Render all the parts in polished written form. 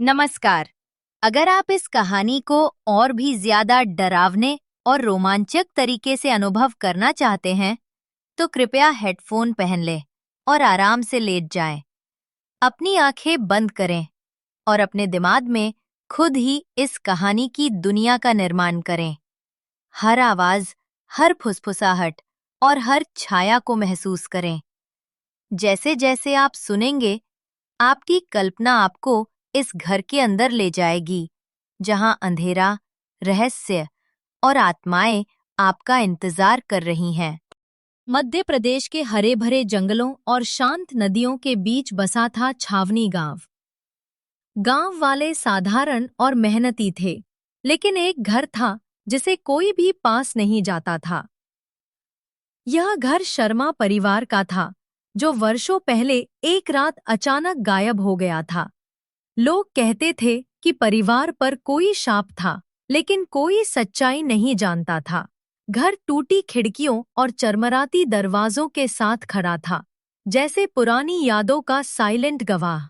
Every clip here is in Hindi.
नमस्कार। अगर आप इस कहानी को और भी ज्यादा डरावने और रोमांचक तरीके से अनुभव करना चाहते हैं, तो कृपया हेडफोन पहन लें और आराम से लेट जाएं। अपनी आंखें बंद करें और अपने दिमाग में खुद ही इस कहानी की दुनिया का निर्माण करें। हर आवाज, हर फुसफुसाहट और हर छाया को महसूस करें। जैसे जैसे आप सुनेंगे, आपकी कल्पना आपको इस घर के अंदर ले जाएगी, जहां अंधेरा, रहस्य और आत्माएं आपका इंतजार कर रही हैं। मध्य प्रदेश के हरे भरे जंगलों और शांत नदियों के बीच बसा था छावनी गांव। गांव वाले साधारण और मेहनती थे, लेकिन एक घर था जिसे कोई भी पास नहीं जाता था। यह घर शर्मा परिवार का था, जो वर्षों पहले एक रात अचानक गायब हो गया था। लोग कहते थे कि परिवार पर कोई शाप था, लेकिन कोई सच्चाई नहीं जानता था। घर टूटी खिड़कियों और चरमराती दरवाजों के साथ खड़ा था, जैसे पुरानी यादों का साइलेंट गवाह।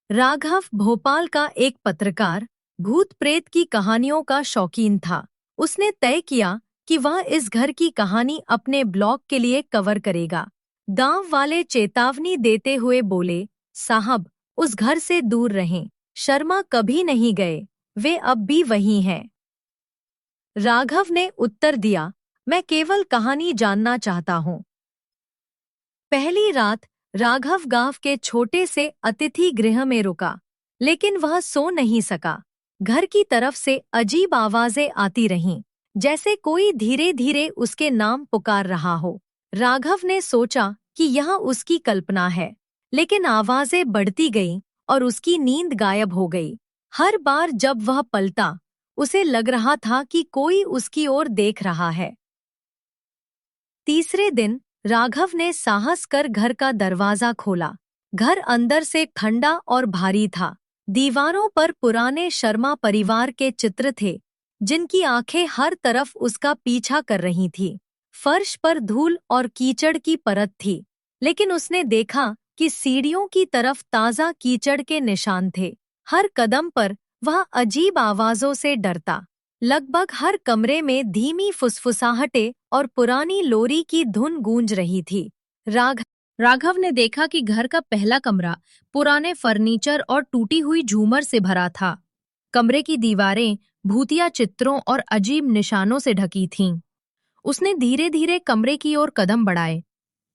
राघव भोपाल का एक पत्रकार, भूत प्रेत की कहानियों का शौकीन था। उसने तय किया कि वह इस घर की कहानी अपने ब्लॉग के लिए कवर करेगा। गांव वाले चेतावनी देते हुए बोले, साहब, उस घर से दूर रहें। शर्मा कभी नहीं गए, वे अब भी वही हैं। राघव ने उत्तर दिया, मैं केवल कहानी जानना चाहता हूँ। पहली रात राघव गांव के छोटे से अतिथि गृह में रुका, लेकिन वह सो नहीं सका। घर की तरफ से अजीब आवाजें आती रहीं, जैसे कोई धीरे धीरे उसके नाम पुकार रहा हो। राघव ने सोचा कि यह उसकी कल्पना है, लेकिन आवाजें बढ़ती गईं और उसकी नींद गायब हो गई। हर बार जब वह पलटा, उसे लग रहा था कि कोई उसकी ओर देख रहा है। तीसरे दिन राघव ने साहस कर घर का दरवाजा खोला। घर अंदर से ठंडा और भारी था। दीवारों पर पुराने शर्मा परिवार के चित्र थे, जिनकी आंखें हर तरफ उसका पीछा कर रही थीं। फर्श पर धूल और कीचड़ की परत थी, लेकिन उसने देखा कि सीढ़ियों की तरफ ताजा कीचड़ के निशान थे। हर कदम पर वह अजीब आवाजों से डरता। लगभग हर कमरे में धीमी फुसफुसाहटें और पुरानी लोरी की धुन गूंज रही थी। राघव ने देखा कि घर का पहला कमरा पुराने फर्नीचर और टूटी हुई झूमर से भरा था। कमरे की दीवारें भूतिया चित्रों और अजीब निशानों से ढकी थीं। उसने धीरे धीरे कमरे की ओर कदम बढ़ाए।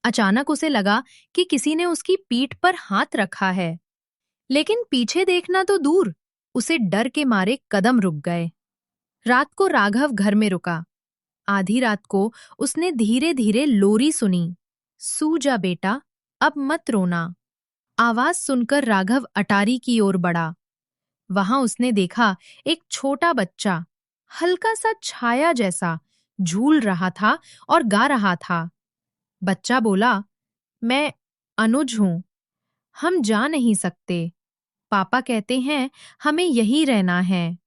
अचानक उसे लगा कि किसी ने उसकी पीठ पर हाथ रखा है, लेकिन पीछे देखना तो दूर, उसे डर के मारे कदम रुक गए। रात को राघव घर में रुका। आधी रात को उसने धीरे धीरे लोरी सुनी। सू जा बेटा, अब मत रोना। आवाज सुनकर राघव अटारी की ओर बढ़ा। वहां उसने देखा एक छोटा बच्चा, हल्का सा छाया जैसा, झूल रहा था और गा रहा था। बच्चा बोला, मैं अनुज हूं, हम जा नहीं सकते। पापा कहते हैं हमें यहीं रहना है।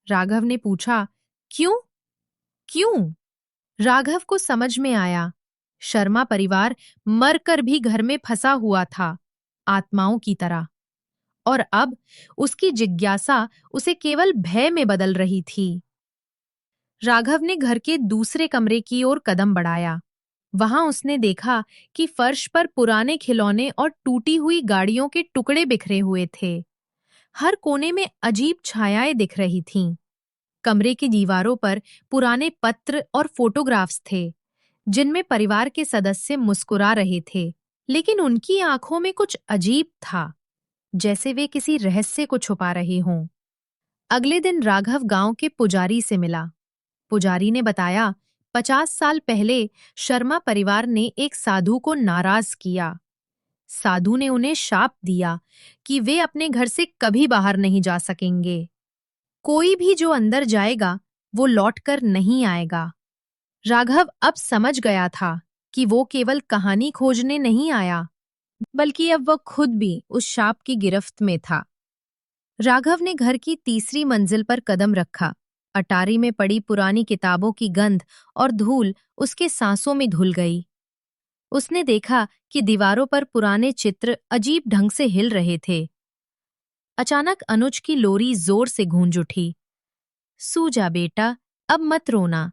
राघव ने पूछा, क्यों? क्यों? राघव को समझ में आया, शर्मा परिवार मरकर भी घर में फंसा हुआ था, आत्माओं की तरह। और अब उसकी जिज्ञासा उसे केवल भय में बदल रही थी। राघव ने घर के दूसरे कमरे की ओर कदम बढ़ाया। वहां उसने देखा कि फर्श पर पुराने खिलौने और टूटी हुई गाड़ियों के टुकड़े बिखरे हुए थे। हर कोने में अजीब छायाएं दिख रही थीं। कमरे की दीवारों पर पुराने पत्र और फोटोग्राफ्स थे, जिनमें परिवार के सदस्य मुस्कुरा रहे थे, लेकिन उनकी आंखों में कुछ अजीब था, जैसे वे किसी रहस्य को छुपा रहे हों। अगले दिन राघव गांव के पुजारी से मिला। पुजारी ने बताया, 50 साल पहले शर्मा परिवार ने एक साधु को नाराज किया। साधु ने उन्हें शाप दिया कि वे अपने घर से कभी बाहर नहीं जा सकेंगे। कोई भी जो अंदर जाएगा, वो लौटकर नहीं आएगा। राघव अब समझ गया था कि वो केवल कहानी खोजने नहीं आया, बल्कि अब वह खुद भी उस शाप की गिरफ्त में था। राघव ने घर की तीसरी मंजिल पर कदम रखा। अटारी में पड़ी पुरानी किताबों की गंध और धूल उसके सांसों में घुल गई। उसने देखा कि दीवारों पर पुराने चित्र अजीब ढंग से हिल रहे थे। अचानक अनुज की लोरी जोर से गूंज उठी। सो जा बेटा, अब मत रोना।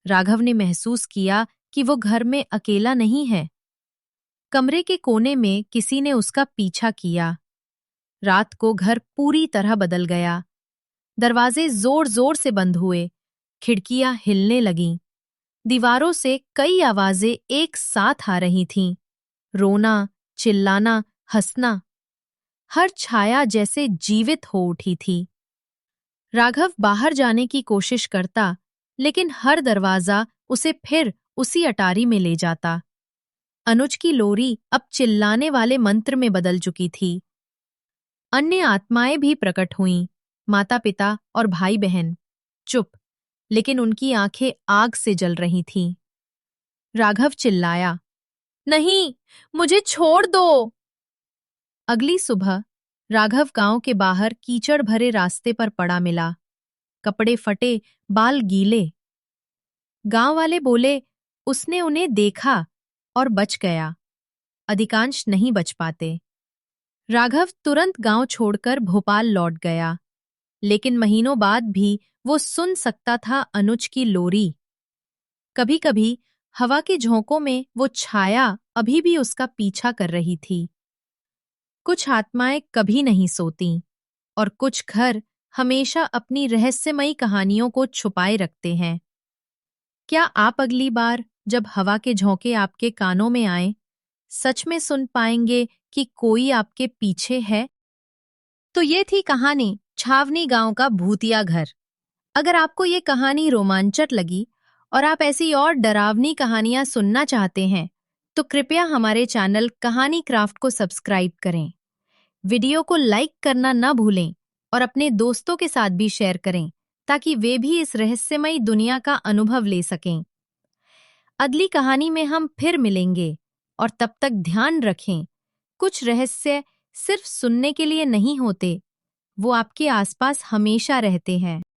राघव ने महसूस किया कि वो घर में अकेला नहीं है। कमरे के कोने में किसी ने उसका पीछा किया। रात को घर पूरी तरह बदल गया। दरवाजे जोर जोर से बंद हुए, खिड़कियां हिलने लगीं। दीवारों से कई आवाजें एक साथ आ रही थीं। रोना, चिल्लाना, हंसना। हर छाया जैसे जीवित हो उठी थी। राघव बाहर जाने की कोशिश करता, लेकिन हर दरवाजा उसे फिर उसी अटारी में ले जाता। अनुज की लोरी अब चिल्लाने वाले मंत्र में बदल चुकी थी। अन्य आत्माएं भी प्रकट हुईं, माता पिता और भाई बहन। चुप, लेकिन उनकी आंखें आग से जल रही थीं। राघव चिल्लाया, नहीं, मुझे छोड़ दो। अगली सुबह राघव गांव के बाहर कीचड़ भरे रास्ते पर पड़ा मिला। कपड़े फटे, बाल गीले। गांव वाले बोले, उसने उन्हें देखा और बच गया। अधिकांश नहीं बच पाते। राघव तुरंत गांव छोड़कर भोपाल लौट गया, लेकिन महीनों बाद भी वो सुन सकता था अनुज की लोरी। कभी-कभी हवा के झोंकों में वो छाया अभी भी उसका पीछा कर रही थी। कुछ आत्माएं कभी नहीं सोतीं, और कुछ घर हमेशा अपनी रहस्यमयी कहानियों को छुपाए रखते हैं। क्या आप अगली बार जब हवा के झोंके आपके कानों में आए, सच में सुन पाएंगे कि कोई आपके पीछे है? तो ये थी कहानी छावनी गांव का भूतिया घर। अगर आपको ये कहानी रोमांचक लगी और आप ऐसी और डरावनी कहानियां सुनना चाहते हैं, तो कृपया हमारे चैनल कहानी क्राफ्ट को सब्सक्राइब करें। वीडियो को लाइक करना ना भूलें और अपने दोस्तों के साथ भी शेयर करें, ताकि वे भी इस रहस्यमयी दुनिया का अनुभव ले सकें। अगली कहानी में हम फिर मिलेंगे, और तब तक ध्यान रखें, कुछ रहस्य सिर्फ सुनने के लिए नहीं होते, वो आपके आसपास हमेशा रहते हैं।